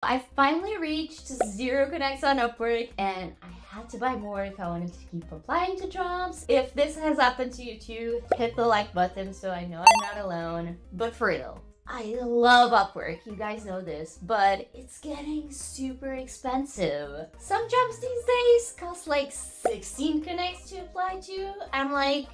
I finally reached 0 connects on Upwork, and I had to buy more if I wanted to keep applying to jobs. If this has happened to you too, hit the like button so I know I'm not alone. But for real, I love Upwork, you guys know this, but it's getting super expensive. Some jobs these days cost like 16 connects to apply to. I'm like,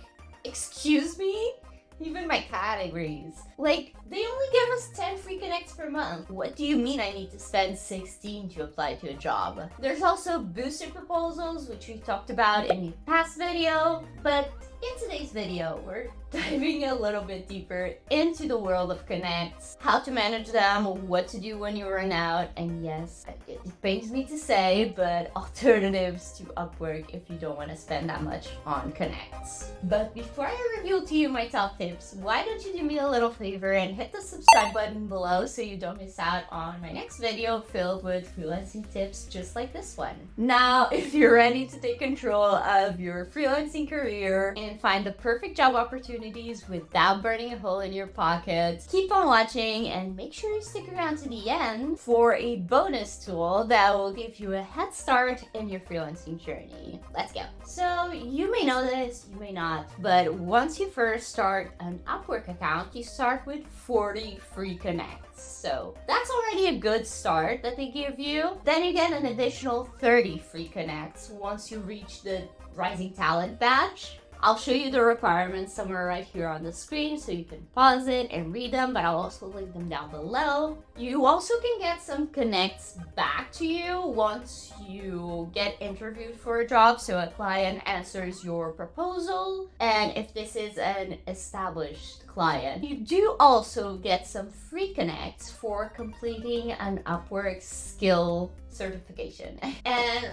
excuse me? Even my categories. Like, they only give us 10 free connects per month. What do you mean I need to spend 16 to apply to a job? There's also boosted proposals, which we talked about in the past video, but in today's video, we're diving a little bit deeper into the world of connects, how to manage them, what to do when you run out, and yes, it pains me to say, but alternatives to Upwork if you don't want to spend that much on connects. But before I reveal to you my top tips, why don't you do me a little favor and hit the subscribe button below so you don't miss out on my next video filled with freelancing tips just like this one. Now, if you're ready to take control of your freelancing career and find the perfect job opportunities without burning a hole in your pocket, keep on watching and make sure you stick around to the end for a bonus tool that will give you a head start in your freelancing journey. Let's go. So you may know this, you may not, but once you first start an Upwork account, you start with 40 free connects. So that's already a good start that they give you. Then you get an additional 30 free connects once you reach the Rising Talent badge. I'll show you the requirements somewhere right here on the screen so you can pause it and read them, but I'll also link them down below. You also can get some connects back to you once you get interviewed for a job, so a client answers your proposal, and if this is an established client. You do also get some free connects for completing an Upwork skill certification. And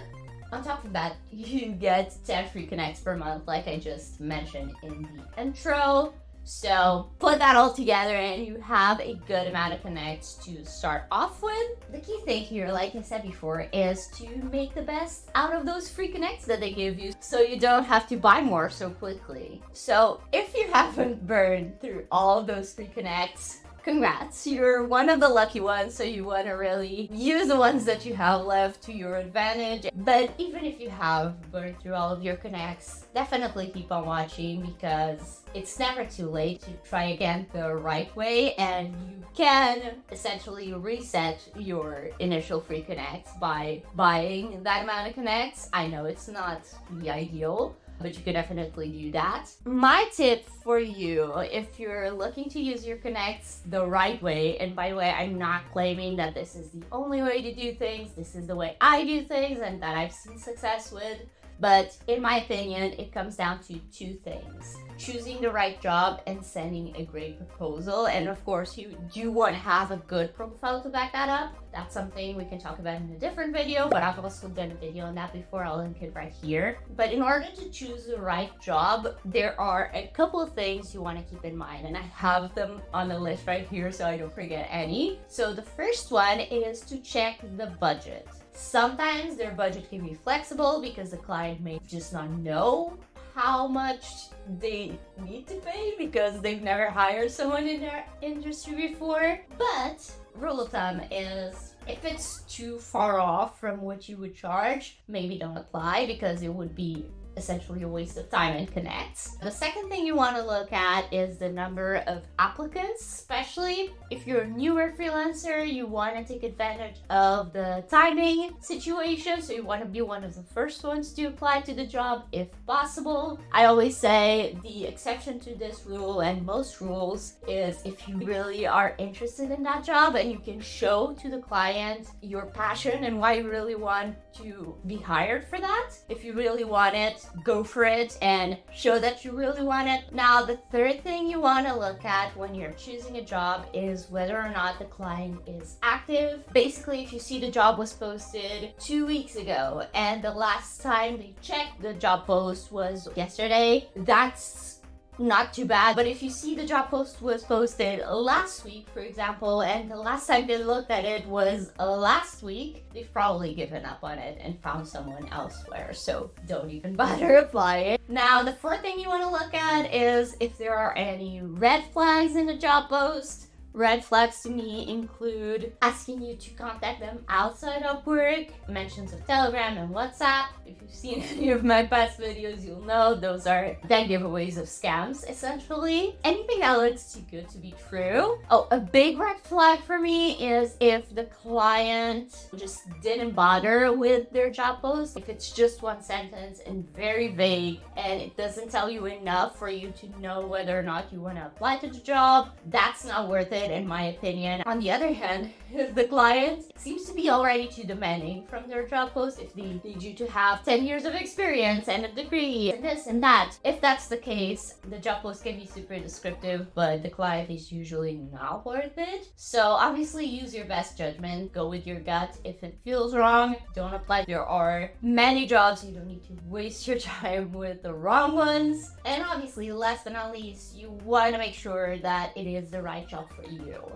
on top of that, you get 10 free connects per month, like I just mentioned in the intro. So put that all together and you have a good amount of connects to start off with. The key thing here, like I said before, is to make the best out of those free connects that they give you so you don't have to buy more so quickly. So if you haven't burned through all of those free connects, congrats, you're one of the lucky ones, so you want to really use the ones that you have left to your advantage. But even if you have burned through all of your connects, definitely keep on watching because it's never too late to try again the right way, and you can essentially reset your initial free connects by buying that amount of connects. I know it's not the ideal, but you could definitely do that. My tip for you, if you're looking to use your connects the right way, and by the way, I'm not claiming that this is the only way to do things, this is the way I do things and that I've seen success with, but in my opinion, it comes down to two things: choosing the right job and sending a great proposal. And of course, you do want to have a good profile to back that up. That's something we can talk about in a different video, but I've also done a video on that before. I'll link it right here. But in order to choose the right job, there are a couple of things you want to keep in mind, and I have them on the list right here so I don't forget any. So the first one is to check the budget. Sometimes their budget can be flexible because the client may just not know how much they need to pay because they've never hired someone in their industry before. But rule of thumb is if it's too far off from what you would charge, maybe don't apply because it would be essentially a waste of time and connects. The second thing you want to look at is the number of applicants, especially if you're a newer freelancer, you want to take advantage of the timing situation, so you want to be one of the first ones to apply to the job if possible. I always say the exception to this rule and most rules is if you really are interested in that job and you can show to the client your passion and why you really want to be hired for that. If you really want it, go for it and show that you really want it. Now, the third thing you want to look at when you're choosing a job is whether or not the client is active. Basically, if you see the job was posted 2 weeks ago and the last time they checked the job post was yesterday, that's not too bad. But if you see the job post was posted last week, for example, and the last time they looked at it was last week, they've probably given up on it and found someone elsewhere, so don't even bother applying. Now, the fourth thing you want to look at is if there are any red flags in the job post. Red flags to me include asking you to contact them outside Upwork, mentions of Telegram and WhatsApp. If you've seen any of my past videos, you'll know those are dead giveaways of scams, essentially. Anything that looks too good to be true. Oh, a big red flag for me is if the client just didn't bother with their job post. If it's just one sentence and very vague and it doesn't tell you enough for you to know whether or not you want to apply to the job, that's not worth it in my opinion. On the other hand, if the client seems to be already too demanding from their job post, if they need you to have 10 years of experience and a degree and this and that, if that's the case, the job post can be super descriptive, but the client is usually not worth it. So obviously use your best judgment, go with your gut. If it feels wrong, don't apply. There are many jobs, you don't need to waste your time with the wrong ones. And obviously, last but not least, you want to make sure that it is the right job for you.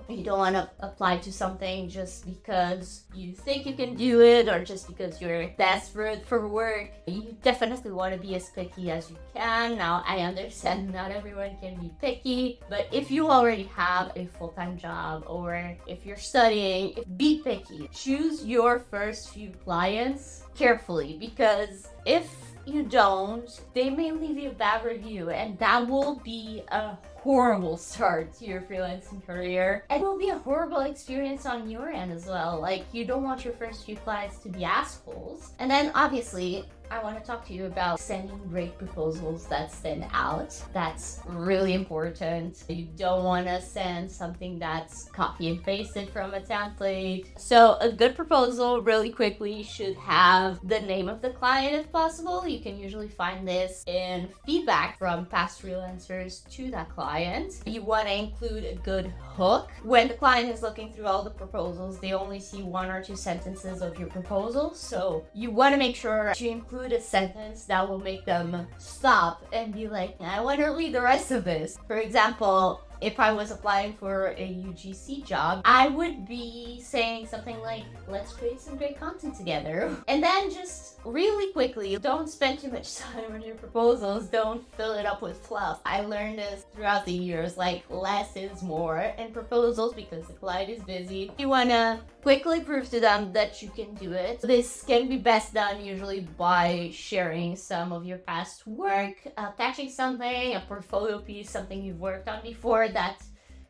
You don't want to apply to something just because you think you can do it or just because you're desperate for work. You definitely want to be as picky as you can. Now, I understand not everyone can be picky, but if you already have a full-time job or if you're studying, be picky. Choose your first few clients carefully, because if you don't, they may leave you a bad review, and that will be a horrible start to your freelancing career. It will be a horrible experience on your end as well. Like, you don't want your first few clients to be assholes. And then obviously, I want to talk to you about sending great proposals that stand out. That's really important. You don't want to send something that's copy and pasted from a template. So a good proposal really quickly should have the name of the client if possible. You can usually find this in feedback from past freelancers to that client. You want to include a good hook. When the client is looking through all the proposals, they only see 1 or 2 sentences of your proposal. So you want to make sure to include a sentence that will make them stop and be like, I want to read the rest of this. For example, if I was applying for a UGC job, I would be saying something like, let's create some great content together. And then just really quickly, don't spend too much time on your proposals. Don't fill it up with fluff. I learned this throughout the years, like less is more in proposals because the client is busy. You want to quickly prove to them that you can do it. This can be best done usually by sharing some of your past work, attaching something, a portfolio piece, something you've worked on before that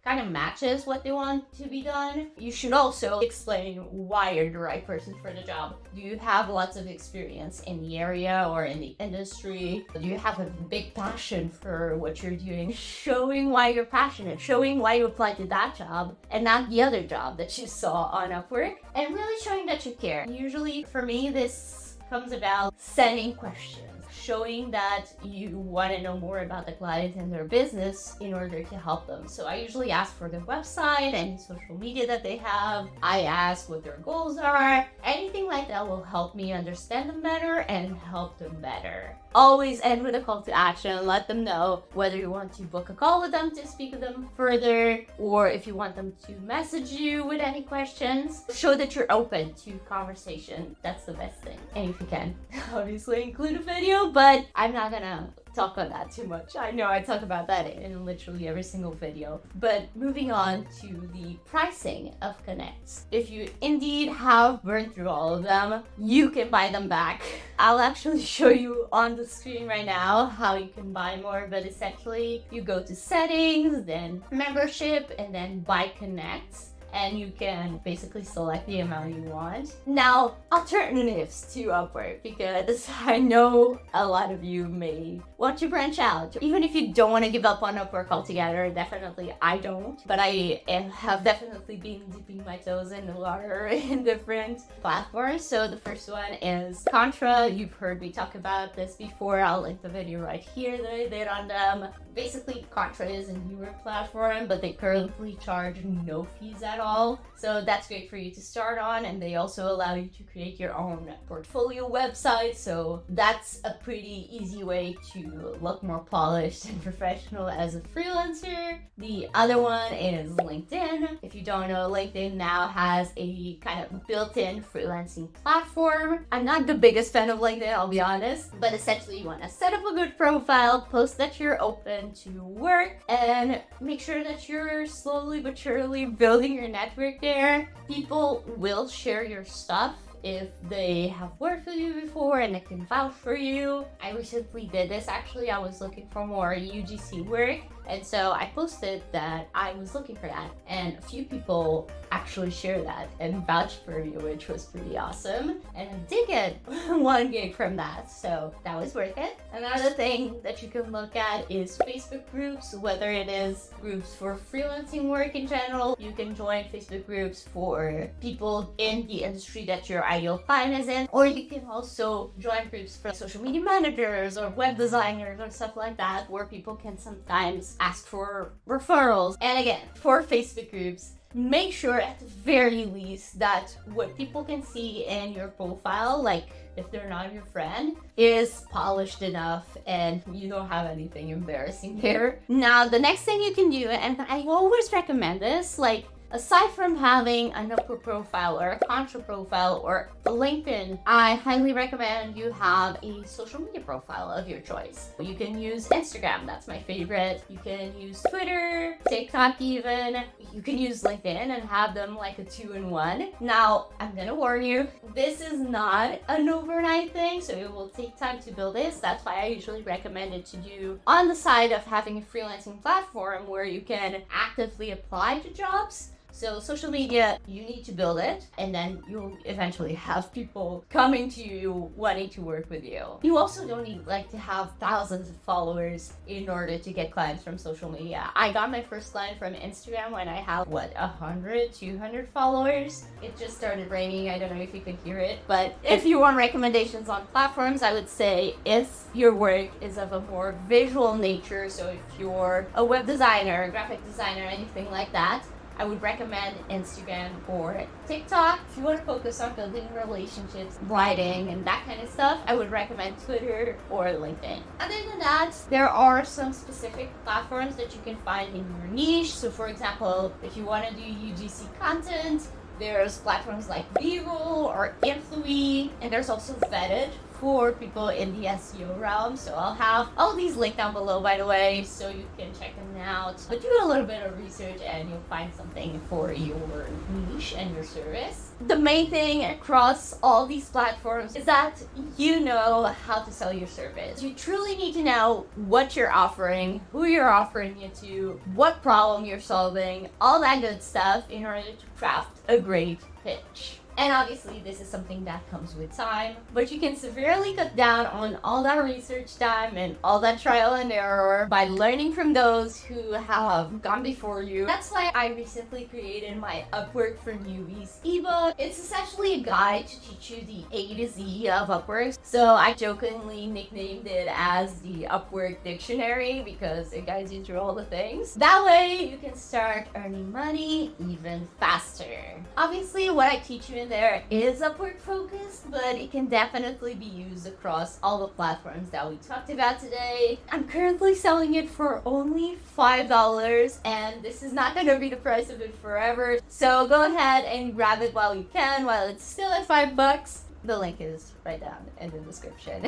kind of matches what they want to be done. You should also explain why you're the right person for the job. Do you have lots of experience in the area or in the industry? Do you have a big passion for what you're doing? Showing why you're passionate, showing why you applied to that job and not the other job that you saw on Upwork, and really showing that you care. Usually for me, this comes about sending questions, showing that you want to know more about the client and their business in order to help them. So I usually ask for their website, any social media that they have. I ask what their goals are. Anything like that will help me understand them better and help them better. Always end with a call to action. Let them know whether you want to book a call with them to speak with them further, or if you want them to message you with any questions. Show that you're open to conversation. That's the best thing. And if you can, obviously include a video, but I'm not gonna talk on that too much. I know I talk about that in literally every single video. But moving on to the pricing of Connects. If you indeed have burned through all of them, you can buy them back. I'll actually show you on the screen right now how you can buy more, but essentially you go to settings, then membership, and then buy Connects. And you can basically select the amount you want. Now, alternatives to Upwork, because I know a lot of you may want to branch out. Even if you don't want to give up on Upwork altogether, definitely I don't. But I have definitely been dipping my toes in the water in different platforms. So the first one is Contra. You've heard me talk about this before. I'll link the video right here that I did on them. Basically, Contra is a newer platform, but they currently charge no fees at all. all. So that's great for you to start on, and they also allow you to create your own portfolio website. So that's a pretty easy way to look more polished and professional as a freelancer. The other one is LinkedIn. If you don't know, LinkedIn now has a kind of built-in freelancing platform. I'm not the biggest fan of LinkedIn, I'll be honest, but essentially you want to set up a good profile, post that you're open to work, and make sure that you're slowly but surely building your network there. People will share your stuff if they have worked with you before and they can vouch for you. I recently did this actually. I was looking for more UGC work, and so I posted that I was looking for that, and a few people actually shared that and vouched for me, which was pretty awesome. And I did get one gig from that, so that was worth it. Another thing that you can look at is Facebook groups, whether it is groups for freelancing work in general. You can join Facebook groups for people in the industry that your ideal client is in, or you can also join groups for social media managers or web designers or stuff like that, where people can sometimes ask for referrals. And again, for Facebook groups, make sure at the very least that what people can see in your profile, like if they're not your friend, is polished enough and you don't have anything embarrassing there. Now, the next thing you can do, and I always recommend this, like, aside from having an Upwork profile or a Contra profile or a LinkedIn, I highly recommend you have a social media profile of your choice. You can use Instagram, that's my favorite. You can use Twitter, TikTok even. You can use LinkedIn and have them like a 2-in-1. Now, I'm gonna warn you, this is not an overnight thing, so it will take time to build this. That's why I usually recommend it to do on the side of having a freelancing platform where you can actively apply to jobs. So social media, you need to build it, and then you'll eventually have people coming to you wanting to work with you. You also don't need like to have thousands of followers in order to get clients from social media. I got my first client from Instagram when I had 100, 200 followers. It just started raining. I don't know if you could hear it, but if you want recommendations on platforms, I would say if your work is of a more visual nature, so if you're a web designer, graphic designer, anything like that, I would recommend Instagram or TikTok. If you want to focus on building relationships, writing, and that kind of stuff, I would recommend Twitter or LinkedIn. Other than that, there are some specific platforms that you can find in your niche. So for example, if you want to do UGC content, there's platforms like B-Roll or Influy, and there's also Vetted for people in the SEO realm. So I'll have all these linked down below, by the way, so you can check them out. But do a little bit of research and you'll find something for your niche and your service. The main thing across all these platforms is that you know how to sell your service. You truly need to know what you're offering, who you're offering it to, what problem you're solving, all that good stuff in order to craft a great pitch. And obviously this is something that comes with time, but you can severely cut down on all that research time and all that trial and error by learning from those who have gone before you. That's why I recently created my Upwork for Newbies ebook. It's essentially a guide to teach you the A to Z of Upwork. So I jokingly nicknamed it as the Upwork Dictionary because it guides you through all the things. That way you can start earning money even faster. Obviously what I teach you in there is Upwork focused, but it can definitely be used across all the platforms that we talked about today. I'm currently selling it for only $5, and this is not going to be the price of it forever. So go ahead and grab it while you can, while it's still at $5. The link is right down in the description.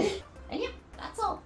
And yeah, that's all.